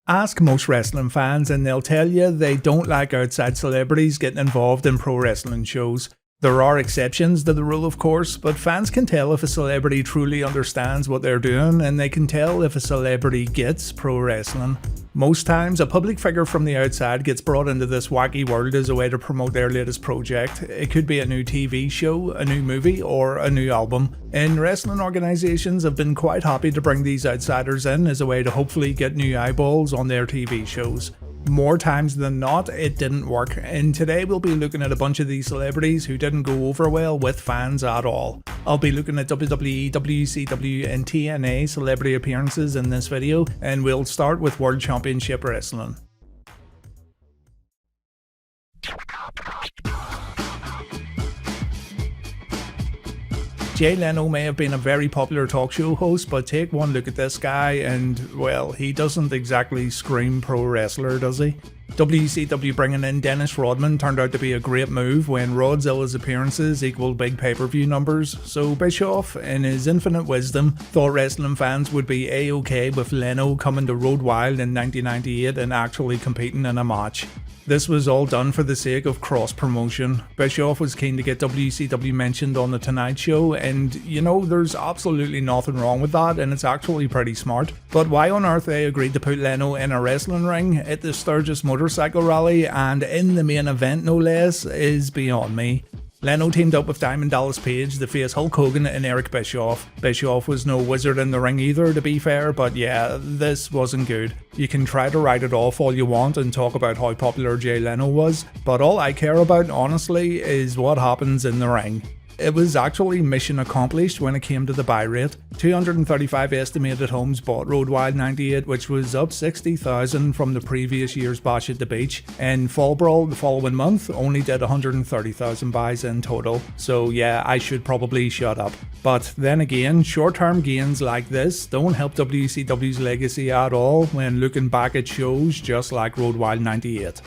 Ask most wrestling fans and they'll tell you they don't like outside celebrities getting involved in pro wrestling shows. There are exceptions to the rule, of course, but fans can tell if a celebrity truly understands what they're doing, and they can tell if a celebrity gets pro wrestling. Most times, a public figure from the outside gets brought into this wacky world as a way to promote their latest project. It could be a new TV show, a new movie, or a new album. And wrestling organisations have been quite happy to bring these outsiders in as a way to hopefully get new eyeballs on their TV shows. More times than not, it didn't work, and today we'll be looking at a bunch of these celebrities who didn't go over well with fans at all. I'll be looking at WWE, WCW and TNA celebrity appearances in this video, and we'll start with World Championship Wrestling. Jay Leno may have been a very popular talk show host, but take one look at this guy and, well, he doesn't exactly scream pro wrestler, does he? WCW bringing in Dennis Rodman turned out to be a great move when Rodzilla's appearances equaled big pay-per-view numbers, so Bischoff, in his infinite wisdom, thought wrestling fans would be a-okay with Leno coming to Road Wild in 1998 and actually competing in a match. This was all done for the sake of cross-promotion. Bischoff was keen to get WCW mentioned on The Tonight Show, and you know, there's absolutely nothing wrong with that, and it's actually pretty smart. But why on earth they agreed to put Leno in a wrestling ring at the Sturgis Motorcycle Rally, and in the main event no less, is beyond me. Leno teamed up with Diamond Dallas Page to face Hulk Hogan and Eric Bischoff. Bischoff was no wizard in the ring either, to be fair, but yeah, this wasn't good. You can try to write it off all you want and talk about how popular Jay Leno was, but all I care about, honestly, is what happens in the ring. It was actually mission accomplished when it came to the buy rate. 235 estimated homes bought Road Wild 98, which was up 60,000 from the previous year's Bash at the Beach, and Fall Brawl the following month only did 130,000 buys in total. So yeah, I should probably shut up. But then again, short-term gains like this don't help WCW's legacy at all when looking back at shows just like Road Wild 98.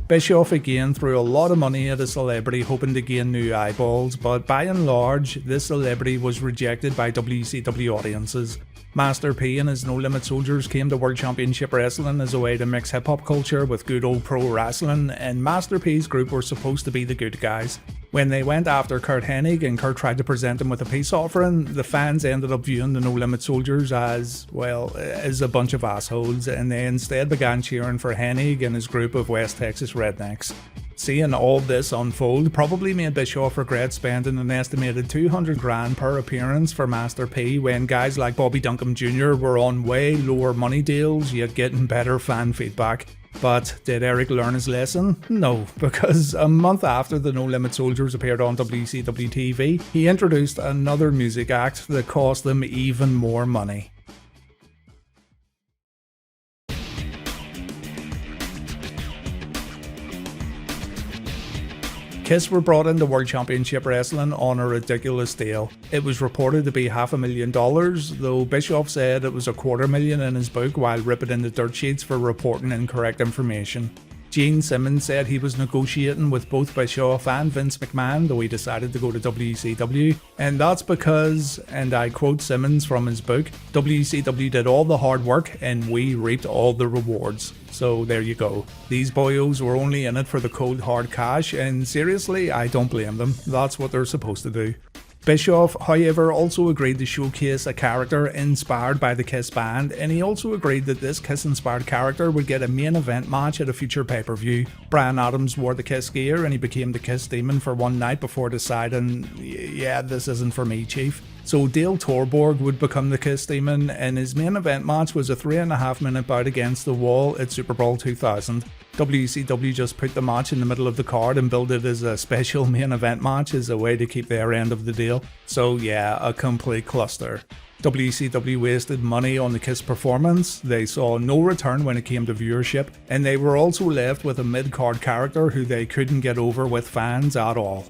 Bischoff again threw a lot of money at a celebrity hoping to gain new eyeballs, but by and large, this celebrity was rejected by WCW audiences. Master P and his No Limit Soldiers came to World Championship Wrestling as a way to mix hip-hop culture with good old pro wrestling, and Master P's group were supposed to be the good guys. When they went after Curt Hennig and Curt tried to present him with a peace offering, the fans ended up viewing the No Limit Soldiers as, well, as a bunch of assholes, and they instead began cheering for Hennig and his group of West Texas rednecks. Seeing all this unfold probably made Bischoff regret spending an estimated $200,000 per appearance for Master P when guys like Bobby Duncombe Jr. were on way lower money deals yet getting better fan feedback. But did Eric learn his lesson? No, because a month after the No Limit Soldiers appeared on WCW TV, he introduced another music act that cost them even more money. Kiss were brought into World Championship Wrestling on a ridiculous deal. It was reported to be $500,000, though Bischoff said it was $250,000 in his book while ripping in the dirt sheets for reporting incorrect information. Gene Simmons said he was negotiating with both Bischoff and Vince McMahon, though he decided to go to WCW, and that's because, and I quote Simmons from his book, WCW did all the hard work and we reaped all the rewards. So there you go. These boyos were only in it for the cold hard cash, and seriously, I don't blame them. That's what they're supposed to do. Bischoff, however, also agreed to showcase a character inspired by the Kiss band, and he also agreed that this Kiss-inspired character would get a main event match at a future pay-per-view. Bryan Adams wore the Kiss gear and he became the Kiss Demon for one night before deciding, yeah, this isn't for me, Chief. So Dale Torborg would become the Kiss Demon, and his main event match was a 3.5 minute bout against the Wall at Super Bowl 2000. WCW just put the match in the middle of the card and billed it as a special main event match as a way to keep their end of the deal. So yeah, a complete cluster. WCW wasted money on the Kiss performance, they saw no return when it came to viewership, and they were also left with a mid-card character who they couldn't get over with fans at all.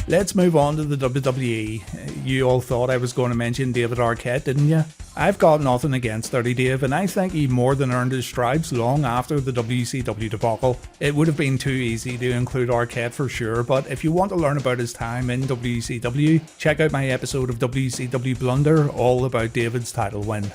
Let's move on to the WWE. You all thought I was going to mention David Arquette, didn't you? I've got nothing against Dirty Dave, and I think he more than earned his stripes long after the WCW debacle. It would have been too easy to include Arquette for sure, but if you want to learn about his time in WCW, check out my episode of WCW Blunder all about David's title win.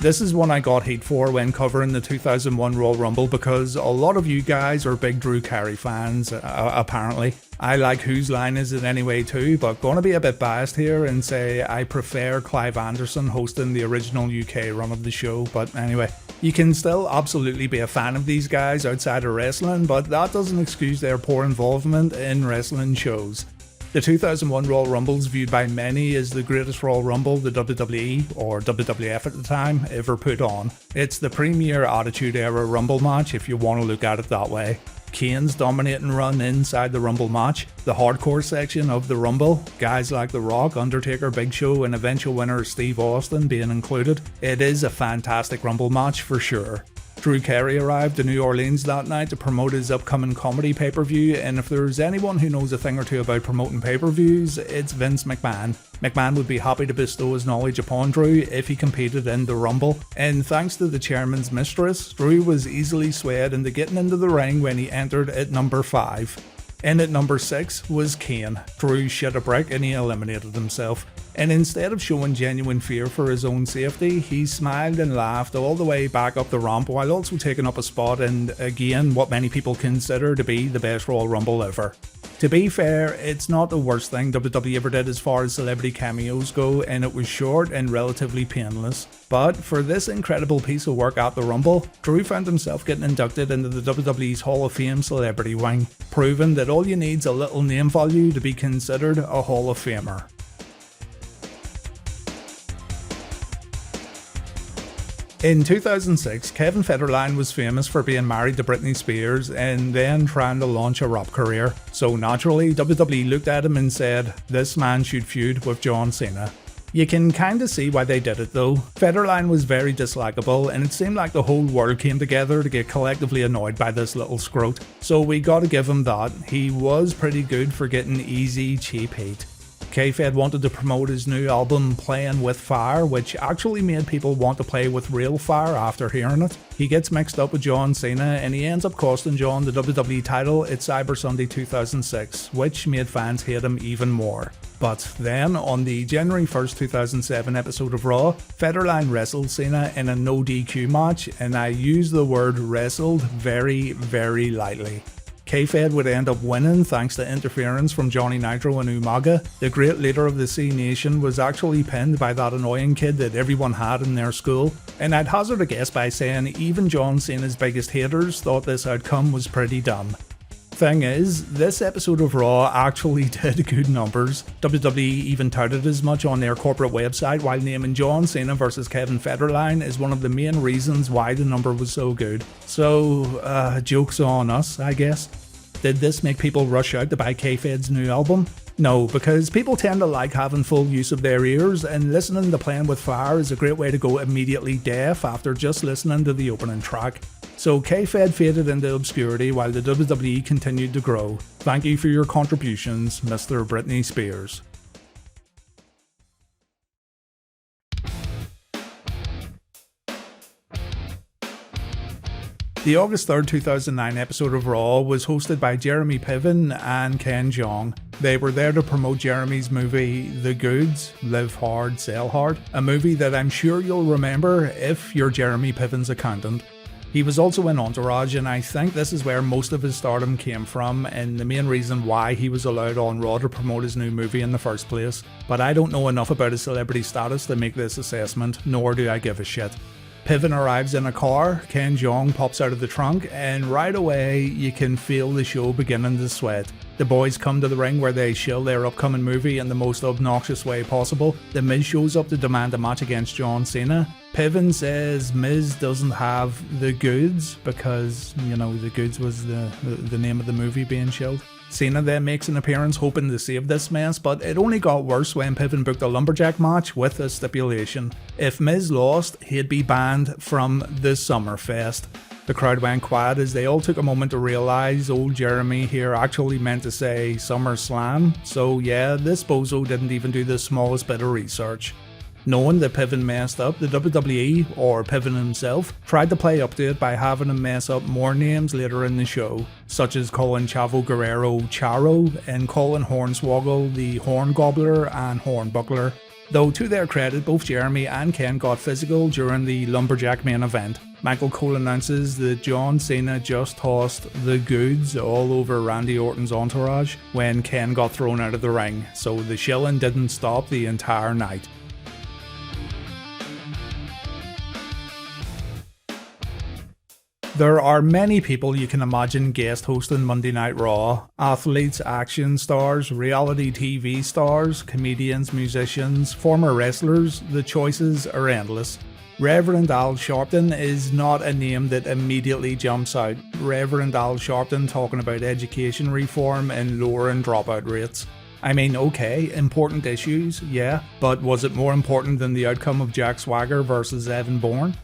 This is one I got heat for when covering the 2001 Royal Rumble because a lot of you guys are big Drew Carey fans, apparently. I like Whose Line Is It Anyway too, but gonna be a bit biased here and say I prefer Clive Anderson hosting the original UK run of the show, but anyway. You can still absolutely be a fan of these guys outside of wrestling, but that doesn't excuse their poor involvement in wrestling shows. The 2001 Royal Rumble is viewed by many as the greatest Royal Rumble the WWE, or WWF at the time, ever put on. It's the premier Attitude Era Rumble match if you want to look at it that way. Kane's dominating run inside the Rumble match, the hardcore section of the Rumble, guys like The Rock, Undertaker, Big Show and eventual winner Steve Austin being included. It is a fantastic Rumble match for sure. Drew Carey arrived to New Orleans that night to promote his upcoming comedy pay-per-view, and if there's anyone who knows a thing or two about promoting pay-per-views, it's Vince McMahon. McMahon would be happy to bestow his knowledge upon Drew if he competed in the Rumble, and thanks to the chairman's mistress, Drew was easily swayed into getting into the ring when he entered at number 5. In at number 6 was Kane. Drew shit a brick and he eliminated himself. And instead of showing genuine fear for his own safety, he smiled and laughed all the way back up the ramp while also taking up a spot in, again, what many people consider to be the best Royal Rumble ever. To be fair, it's not the worst thing WWE ever did as far as celebrity cameos go, and it was short and relatively painless. But for this incredible piece of work at the Rumble, Drew found himself getting inducted into the WWE's Hall of Fame celebrity wing, proving that all you need's a little name value to be considered a Hall of Famer. In 2006, Kevin Federline was famous for being married to Britney Spears and then trying to launch a rap career. So naturally, WWE looked at him and said, this man should feud with John Cena. You can kinda see why they did it though. Federline was very dislikable and it seemed like the whole world came together to get collectively annoyed by this little scrote. So we gotta give him that, he was pretty good for getting easy, cheap heat. K-Fed wanted to promote his new album Playing With Fire, which actually made people want to play with real fire after hearing it. He gets mixed up with John Cena and he ends up costing John the WWE title at Cyber Sunday 2006, which made fans hate him even more. But then, on the January 1st 2007 episode of Raw, Federline wrestled Cena in a no DQ match, and I use the word wrestled very, very lightly. K-Fed would end up winning thanks to interference from Johnny Nitro and Umaga. The great leader of the C Nation was actually pinned by that annoying kid that everyone had in their school. And I'd hazard a guess by saying even John Cena's biggest haters thought this outcome was pretty dumb. Thing is, this episode of Raw actually did good numbers. WWE even touted as much on their corporate website while naming John Cena vs Kevin Federline as one of the main reasons why the number was so good. So, joke's on us, I guess. Did this make people rush out to buy K-Fed's new album? No, because people tend to like having full use of their ears, and listening to Playing With Fire is a great way to go immediately deaf after just listening to the opening track. So K-Fed faded into obscurity while the WWE continued to grow. Thank you for your contributions, Mr. Britney Spears. The August 3rd, 2009 episode of Raw was hosted by Jeremy Piven and Ken Jeong. They were there to promote Jeremy's movie The Goods, Live Hard, Sell Hard, a movie that I'm sure you'll remember if you're Jeremy Piven's accountant. He was also in Entourage, and I think this is where most of his stardom came from and the main reason why he was allowed on Raw to promote his new movie in the first place. But I don't know enough about his celebrity status to make this assessment, nor do I give a shit. Piven arrives in a car, Ken Jeong pops out of the trunk, and right away you can feel the show beginning to sweat. The boys come to the ring where they shill their upcoming movie in the most obnoxious way possible. The Miz shows up to demand a match against John Cena. Piven says Miz doesn't have the goods because, you know, the goods was the name of the movie being shilled. Cena then makes an appearance hoping to save this mess, but it only got worse when Piven booked a lumberjack match with a stipulation. If Miz lost, he'd be banned from the SummerFest. The crowd went quiet as they all took a moment to realise old Jeremy here actually meant to say SummerSlam, so yeah, this bozo didn't even do the smallest bit of research. Knowing that Piven messed up, the WWE, or Piven himself, tried to play up to it by having him mess up more names later in the show, such as calling Chavo Guerrero Charo and calling Hornswoggle the Horn Gobbler and Hornbuckler. Though to their credit, both Jeremy and Ken got physical during the Lumberjack main event. Michael Cole announces that John Cena just tossed the goods all over Randy Orton's entourage when Ken got thrown out of the ring, so the shilling didn't stop the entire night. There are many people you can imagine guest hosting Monday Night Raw. Athletes, action stars, reality TV stars, comedians, musicians, former wrestlers, the choices are endless. Reverend Al Sharpton is not a name that immediately jumps out. Reverend Al Sharpton talking about education reform and lowering dropout rates. I mean, okay, important issues, yeah, but was it more important than the outcome of Jack Swagger versus Evan Bourne?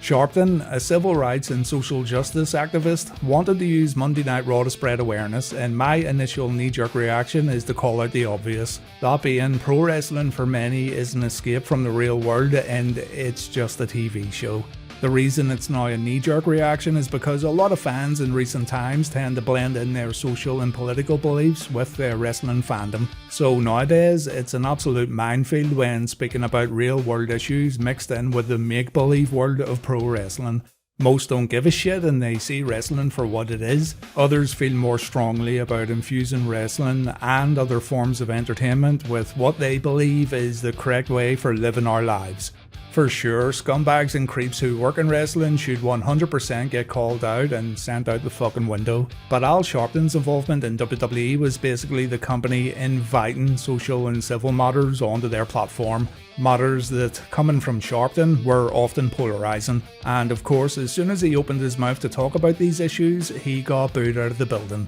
Sharpton, a civil rights and social justice activist, wanted to use Monday Night Raw to spread awareness, and my initial knee-jerk reaction is to call out the obvious. That being, pro wrestling for many is an escape from the real world, and it's just a TV show. The reason it's now a knee-jerk reaction is because a lot of fans in recent times tend to blend in their social and political beliefs with their wrestling fandom. So nowadays, it's an absolute minefield when speaking about real-world issues mixed in with the make-believe world of pro wrestling. Most don't give a shit and they see wrestling for what it is. Others feel more strongly about infusing wrestling and other forms of entertainment with what they believe is the correct way for living our lives. For sure, scumbags and creeps who work in wrestling should 100% get called out and sent out the fucking window. But Al Sharpton's involvement in WWE was basically the company inviting social and civil matters onto their platform. Matters that, coming from Sharpton, were often polarising. And of course, as soon as he opened his mouth to talk about these issues, he got booed out of the building.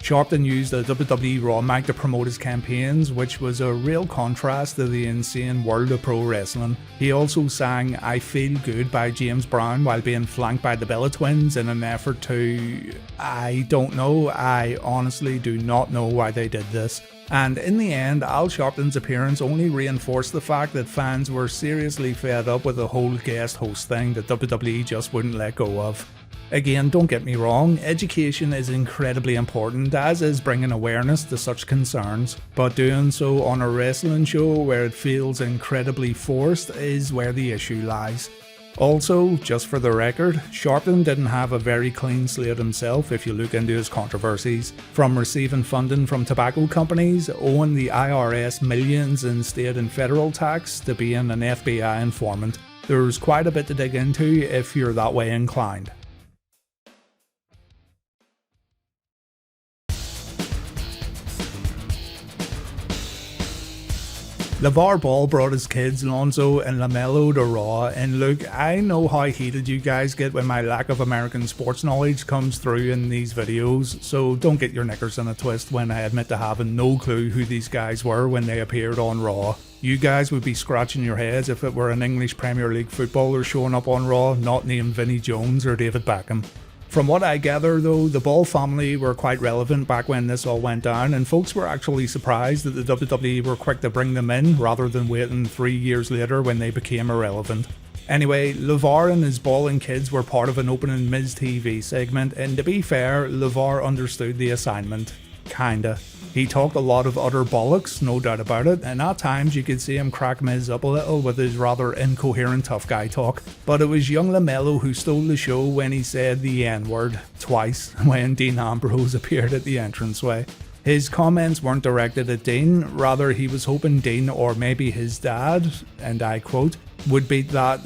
Sharpton used a WWE Raw mic to promote his campaigns, which was a real contrast to the insane world of pro wrestling. He also sang I Feel Good by James Brown while being flanked by the Bella Twins in an effort to... I don't know, I honestly do not know why they did this. And in the end, Al Sharpton's appearance only reinforced the fact that fans were seriously fed up with the whole guest host thing that WWE just wouldn't let go of. Again, don't get me wrong, education is incredibly important, as is bringing awareness to such concerns, but doing so on a wrestling show where it feels incredibly forced is where the issue lies. Also, just for the record, Sharpton didn't have a very clean slate himself if you look into his controversies. From receiving funding from tobacco companies, owing the IRS millions in state and federal tax, to being an FBI informant. There's quite a bit to dig into if you're that way inclined. LeVar Ball brought his kids Lonzo and LaMelo to Raw, and look, I know how heated you guys get when my lack of American sports knowledge comes through in these videos, so don't get your knickers in a twist when I admit to having no clue who these guys were when they appeared on Raw. You guys would be scratching your heads if it were an English Premier League footballer showing up on Raw, not named Vinnie Jones or David Beckham. From what I gather though, the Ball family were quite relevant back when this all went down, and folks were actually surprised that the WWE were quick to bring them in rather than waiting 3 years later when they became irrelevant. Anyway, LeVar and his balling kids were part of an opening Miz TV segment, and to be fair, LeVar understood the assignment. Kinda. He talked a lot of utter bollocks, no doubt about it, and at times you could see him crack Miz up a little with his rather incoherent tough guy talk. But it was young LaMelo who stole the show when he said the N-word twice when Dean Ambrose appeared at the entranceway. His comments weren't directed at Dean, rather he was hoping Dean, or maybe his dad, and I quote, would beat that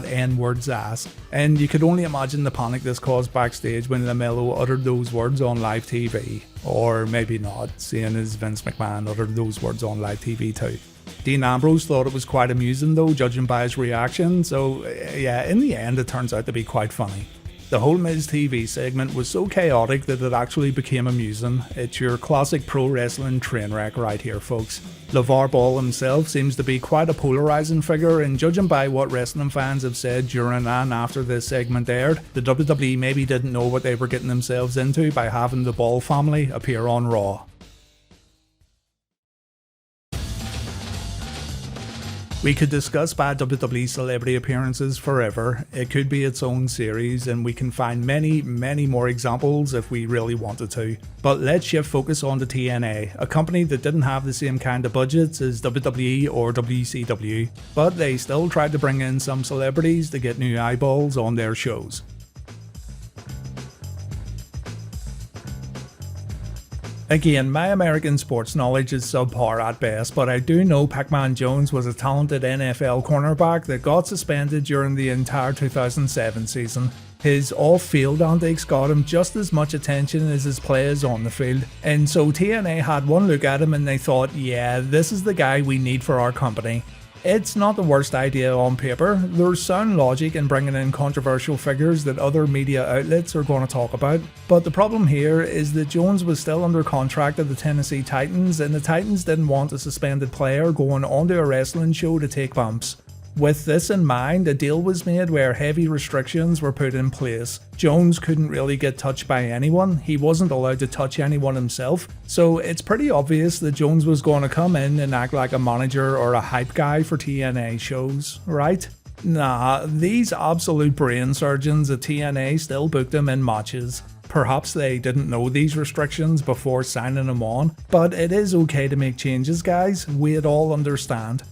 N-word's ass. And you could only imagine the panic this caused backstage when LaMelo uttered those words on live TV. Or maybe not, seeing as Vince McMahon uttered those words on live TV too. Dean Ambrose thought it was quite amusing though, judging by his reaction, so yeah, in the end it turns out to be quite funny. The whole Miz TV segment was so chaotic that it actually became amusing. It's your classic pro wrestling train wreck right here, folks. LeVar Ball himself seems to be quite a polarising figure, and judging by what wrestling fans have said during and after this segment aired, the WWE maybe didn't know what they were getting themselves into by having the Ball family appear on Raw. We could discuss bad WWE celebrity appearances forever. It could be its own series, and we can find many more examples if we really wanted to. But let's shift focus on to TNA, a company that didn't have the same kind of budgets as WWE or WCW, but they still tried to bring in some celebrities to get new eyeballs on their shows. Again, my American sports knowledge is subpar at best, but I do know Pac-Man Jones was a talented NFL cornerback that got suspended during the entire 2007 season. His off-field antics got him just as much attention as his plays on the field, and so TNA had one look at him and they thought, yeah, this is the guy we need for our company. It's not the worst idea on paper. There's sound logic in bringing in controversial figures that other media outlets are going to talk about, but the problem here is that Jones was still under contract at the Tennessee Titans, and the Titans didn't want a suspended player going onto a wrestling show to take bumps. With this in mind, a deal was made where heavy restrictions were put in place. Jones couldn't really get touched by anyone, he wasn't allowed to touch anyone himself, so it's pretty obvious that Jones was going to come in and act like a manager or a hype guy for TNA shows, right? Nah, these absolute brain surgeons at TNA still booked him in matches. Perhaps they didn't know these restrictions before signing him on, but it is okay to make changes, guys, we'd all understand.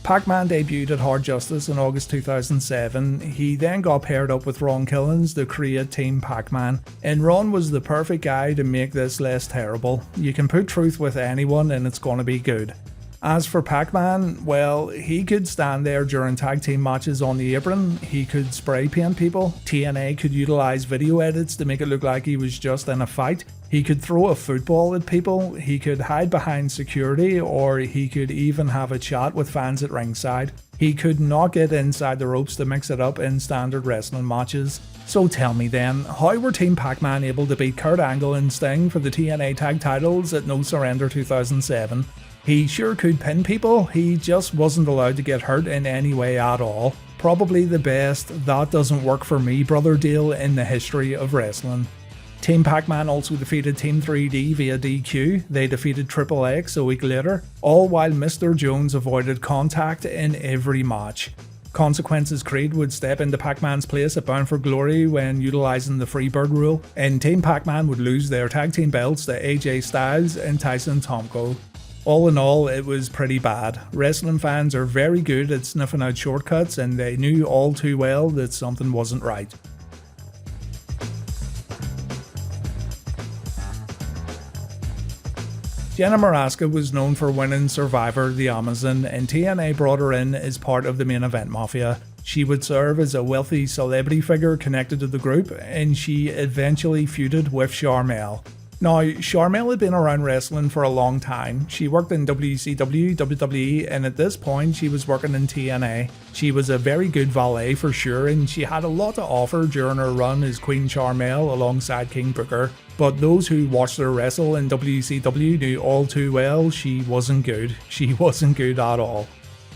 Pac-Man debuted at Hard Justice in August 2007, he then got paired up with Ron Killens to create Team Pac-Man, and Ron was the perfect guy to make this less terrible. You can put truth with anyone and it's gonna be good. As for Pac-Man, well, he could stand there during tag team matches on the apron, he could spray paint people, TNA could utilise video edits to make it look like he was just in a fight, he could throw a football at people, he could hide behind security, or he could even have a chat with fans at ringside. He could not get inside the ropes to mix it up in standard wrestling matches. So tell me then, how were Team Pac-Man able to beat Kurt Angle and Sting for the TNA tag titles at No Surrender 2007? He sure could pin people, he just wasn't allowed to get hurt in any way at all. Probably the best "that doesn't work for me brother" deal in the history of wrestling. Team Pac-Man also defeated Team 3D via DQ, they defeated Triple X a week later, all while Mr. Jones avoided contact in every match. Consequences Creed would step into Pac-Man's place at Bound for Glory when utilising the Freebird rule, and Team Pac-Man would lose their tag team belts to AJ Styles and Tyson Tomko. All in all, it was pretty bad. Wrestling fans are very good at sniffing out shortcuts, and they knew all too well that something wasn't right. Jenna Morasca was known for winning Survivor the Amazon, and TNA brought her in as part of the main event mafia. She would serve as a wealthy celebrity figure connected to the group, and she eventually feuded with Sharmell. Now, Sharmell had been around wrestling for a long time. She worked in WCW, WWE, and at this point she was working in TNA. She was a very good valet for sure, and she had a lot to offer during her run as Queen Sharmell alongside King Booker. But those who watched her wrestle in WCW knew all too well she wasn't good. She wasn't good at all.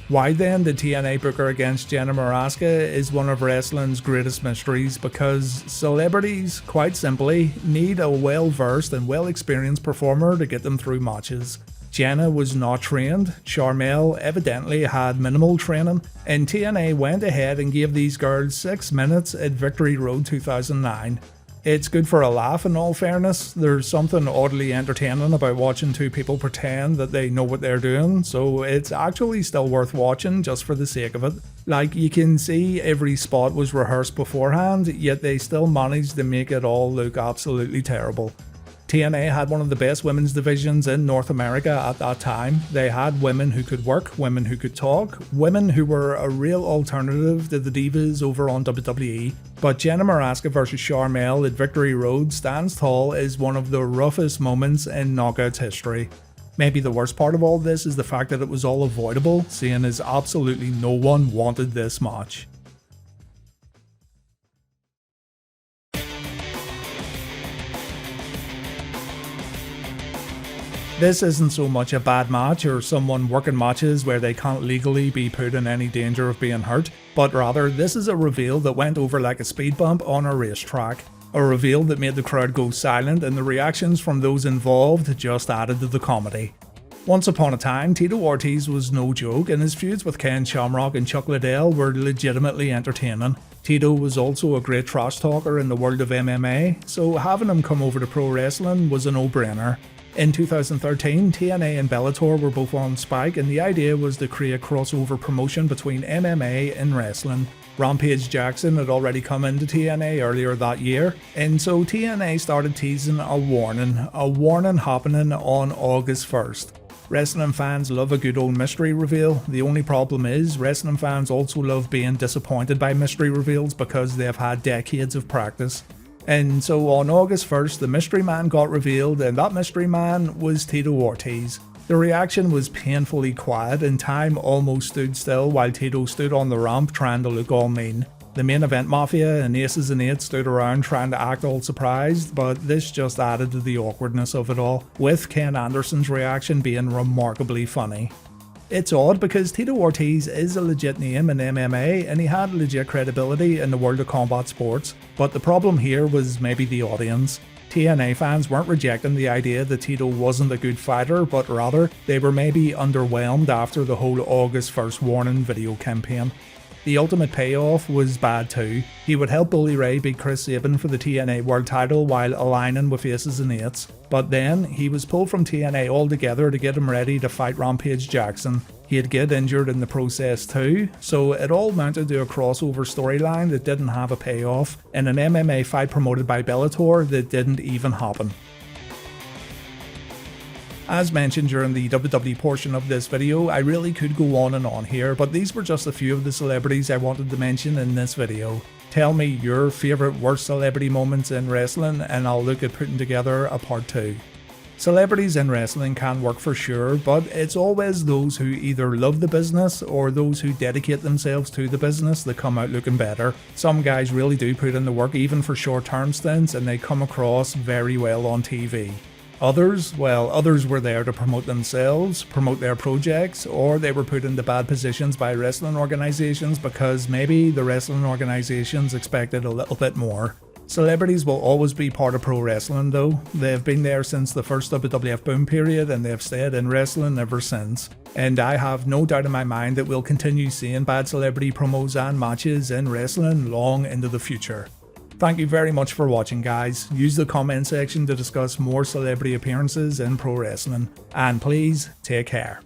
Why then did TNA book her against Jenna Morasca is one of wrestling's greatest mysteries, because celebrities, quite simply, need a well-versed and well-experienced performer to get them through matches. Jenna was not trained, Sharmell evidently had minimal training, and TNA went ahead and gave these girls 6 minutes at Victory Road 2009. It's good for a laugh in all fairness. There's something oddly entertaining about watching two people pretend that they know what they're doing, so it's actually still worth watching just for the sake of it. Like, you can see every spot was rehearsed beforehand, yet they still managed to make it all look absolutely terrible. TNA had one of the best women's divisions in North America at that time. They had women who could work, women who could talk, women who were a real alternative to the divas over on WWE. But Jenna Morasca vs Sharmell at Victory Road stands tall as one of the roughest moments in Knockouts history. Maybe the worst part of all this is the fact that it was all avoidable, seeing as absolutely no one wanted this match. This isn't so much a bad match or someone working matches where they can't legally be put in any danger of being hurt, but rather this is a reveal that went over like a speed bump on a racetrack. A reveal that made the crowd go silent, and the reactions from those involved just added to the comedy. Once upon a time, Tito Ortiz was no joke, and his feuds with Ken Shamrock and Chuck Liddell were legitimately entertaining. Tito was also a great trash talker in the world of MMA, so having him come over to pro wrestling was a no-brainer. In 2013, TNA and Bellator were both on Spike, and the idea was to create crossover promotion between MMA and wrestling. Rampage Jackson had already come into TNA earlier that year, and so TNA started teasing a warning happening on August 1st. Wrestling fans love a good old mystery reveal. The only problem is, wrestling fans also love being disappointed by mystery reveals because they've had decades of practice. And so on August 1st, the mystery man got revealed, and that mystery man was Tito Ortiz. The reaction was painfully quiet, and time almost stood still while Tito stood on the ramp trying to look all mean. The main event mafia and Aces and Eights stood around trying to act all surprised, but this just added to the awkwardness of it all, with Ken Anderson's reaction being remarkably funny. It's odd because Tito Ortiz is a legit name in MMA and he had legit credibility in the world of combat sports, but the problem here was maybe the audience. TNA fans weren't rejecting the idea that Tito wasn't a good fighter, but rather they were maybe underwhelmed after the whole August 1st warning video campaign. The ultimate payoff was bad too. He would help Bully Ray beat Chris Sabin for the TNA World title while aligning with Aces and Eights, but then he was pulled from TNA altogether to get him ready to fight Rampage Jackson. He'd get injured in the process too, so it all mounted to a crossover storyline that didn't have a payoff, in an MMA fight promoted by Bellator that didn't even happen. As mentioned during the WWE portion of this video, I really could go on and on here, but these were just a few of the celebrities I wanted to mention in this video. Tell me your favourite worst celebrity moments in wrestling and I'll look at putting together a part 2. Celebrities in wrestling can work for sure, but it's always those who either love the business or those who dedicate themselves to the business that come out looking better. Some guys really do put in the work even for short-term stints and they come across very well on TV. Others were there to promote themselves, promote their projects, or they were put into bad positions by wrestling organizations because maybe the wrestling organizations expected a little bit more. Celebrities will always be part of pro wrestling though. They've been there since the first WWF boom period and they've stayed in wrestling ever since. And I have no doubt in my mind that we'll continue seeing bad celebrity promos and matches in wrestling long into the future. Thank you very much for watching guys. Use the comment section to discuss more celebrity appearances in pro wrestling. And please, take care.